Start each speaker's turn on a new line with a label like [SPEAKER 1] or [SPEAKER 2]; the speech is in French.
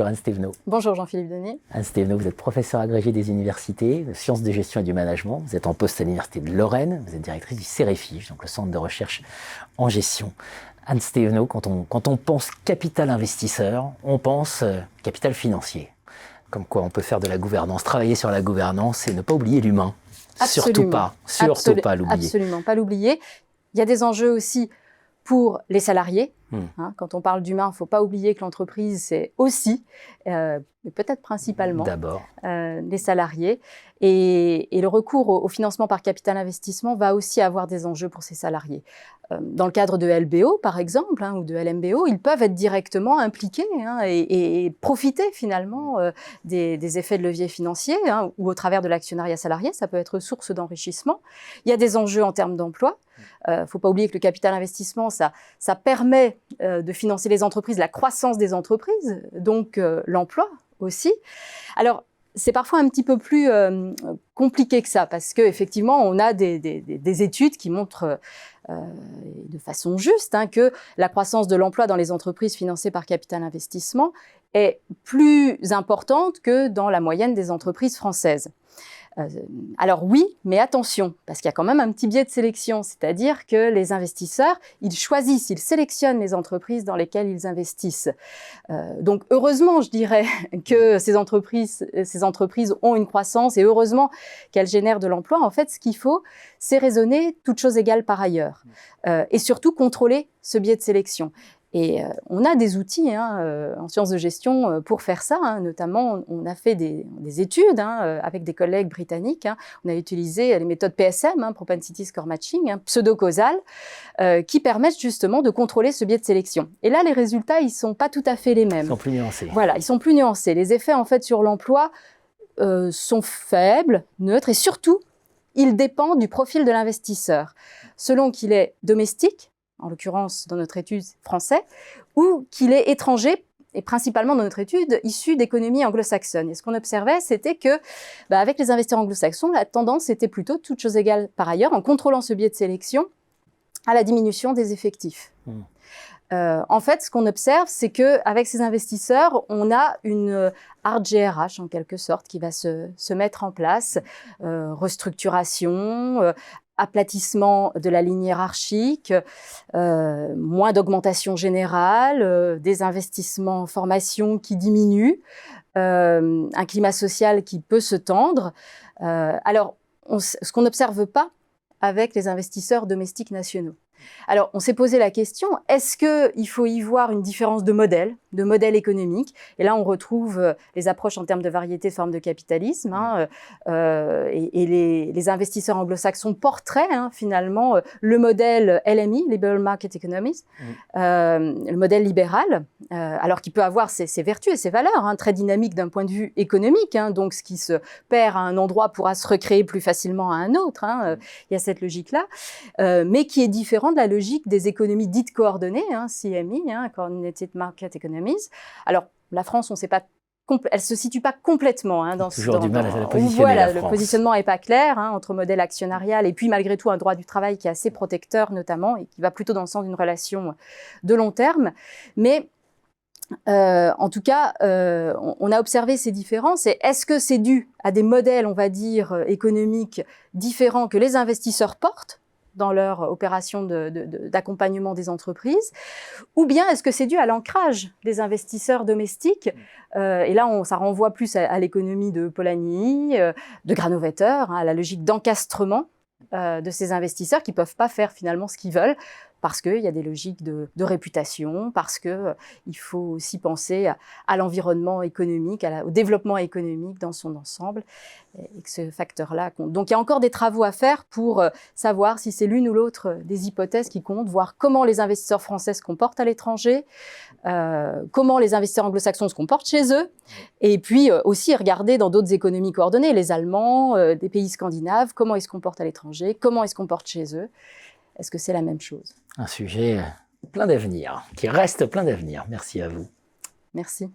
[SPEAKER 1] Anne Stévenot.
[SPEAKER 2] Bonjour Jean-Philippe Denis.
[SPEAKER 1] Anne Stévenot, vous êtes professeur agrégé des universités de sciences de gestion et du management. Vous êtes en poste à l'Université de Lorraine. Vous êtes directrice du CEREFIGE, donc le centre de recherche en gestion. Anne Stévenot, quand on pense capital investisseur, on pense capital financier. Comme quoi on peut faire de la gouvernance, travailler sur la gouvernance et ne pas oublier l'humain.
[SPEAKER 2] Absolument.
[SPEAKER 1] Surtout pas l'oublier.
[SPEAKER 2] Absolument pas l'oublier. Il y a des enjeux aussi pour les salariés. Quand on parle d'humain, il ne faut pas oublier que l'entreprise, c'est aussi, mais peut-être principalement, les salariés. Et le recours au financement par capital investissement va aussi avoir des enjeux pour ces salariés. Dans le cadre de LBO, par exemple, ou de LMBO, ils peuvent être directement impliqués et profiter finalement des effets de levier financier ou au travers de l'actionnariat salarié. Ça peut être source d'enrichissement. Il y a des enjeux en termes d'emploi. Il ne faut pas oublier que le capital investissement, ça permet de financer les entreprises, la croissance des entreprises, donc l'emploi aussi. Alors, c'est parfois un petit peu plus compliqué que ça, parce qu'effectivement, on a des études qui montrent de façon juste que la croissance de l'emploi dans les entreprises financées par capital investissement est plus importante que dans la moyenne des entreprises françaises. Alors oui, mais attention, parce qu'il y a quand même un petit biais de sélection, c'est-à-dire que les investisseurs, ils choisissent, ils sélectionnent les entreprises dans lesquelles ils investissent. Donc heureusement, je dirais, que ces entreprises ont une croissance et heureusement qu'elles génèrent de l'emploi. En fait, ce qu'il faut, c'est raisonner toutes choses égales par ailleurs et surtout contrôler ce biais de sélection. Et on a des outils en sciences de gestion pour faire ça. Notamment, on a fait des études avec des collègues britanniques. On a utilisé les méthodes PSM, Propensity Score Matching, pseudo-causales, qui permettent justement de contrôler ce biais de sélection. Et là, les résultats, ils sont pas tout à fait les mêmes.
[SPEAKER 1] Ils sont plus nuancés.
[SPEAKER 2] Voilà, ils sont plus nuancés. Les effets, en fait, sur l'emploi sont faibles, neutres, et surtout, ils dépendent du profil de l'investisseur. Selon qu'il est domestique, en l'occurrence dans notre étude français, ou qu'il est étranger, et principalement dans notre étude issu d'économies anglo-saxonnes. Et ce qu'on observait, c'était que, avec les investisseurs anglo-saxons, la tendance était plutôt, toutes choses égales par ailleurs, en contrôlant ce biais de sélection, à la diminution des effectifs. En fait, ce qu'on observe, c'est qu'avec ces investisseurs, on a une hard GRH, en quelque sorte, qui va se mettre en place, restructuration, aplatissement de la ligne hiérarchique, moins d'augmentation générale, des investissements en formation qui diminuent, un climat social qui peut se tendre. Alors, ce qu'on n'observe pas avec les investisseurs domestiques nationaux. Alors, on s'est posé la question, est-ce qu'il faut y voir une différence de modèle économique? Et là, on retrouve les approches en termes de variété de formes de capitalisme. Et les investisseurs anglo-saxons porteraient finalement le modèle LMI, Liberal Market Economies, le modèle libéral, alors qu'il peut avoir ses vertus et ses valeurs, très dynamique d'un point de vue économique. Donc, ce qui se perd à un endroit pourra se recréer plus facilement à un autre. Il y a cette logique-là, mais qui est différente de la logique des économies dites coordonnées, CME, Coordinated Market Economies. Alors, la France, on ne sait pas, elle se situe pas complètement dans
[SPEAKER 1] toujours du mal à la positionner.
[SPEAKER 2] Voilà, le positionnement est pas clair entre modèle actionnarial et puis malgré tout un droit du travail qui est assez protecteur notamment et qui va plutôt dans le sens d'une relation de long terme. Mais en tout cas, on a observé ces différences. Et est-ce que c'est dû à des modèles, on va dire, économiques différents que les investisseurs portent dans leur opération d'accompagnement des entreprises, ou bien est-ce que c'est dû à l'ancrage des investisseurs domestiques? Et là, ça renvoie plus à l'économie de Polanyi, de Granovetter, à la logique d'encastrement de ces investisseurs qui ne peuvent pas faire finalement ce qu'ils veulent, parce qu'il y a des logiques de réputation, parce qu'il faut aussi penser à l'environnement économique, au développement économique dans son ensemble, et que ce facteur-là compte. Donc il y a encore des travaux à faire pour savoir si c'est l'une ou l'autre des hypothèses qui comptent, voir comment les investisseurs français se comportent à l'étranger, comment les investisseurs anglo-saxons se comportent chez eux, et puis aussi regarder dans d'autres économies coordonnées, les Allemands, des pays scandinaves, comment ils se comportent à l'étranger, comment ils se comportent chez eux. Est-ce que c'est la même chose?
[SPEAKER 1] Un sujet plein d'avenir, qui reste plein d'avenir. Merci à vous.
[SPEAKER 2] Merci.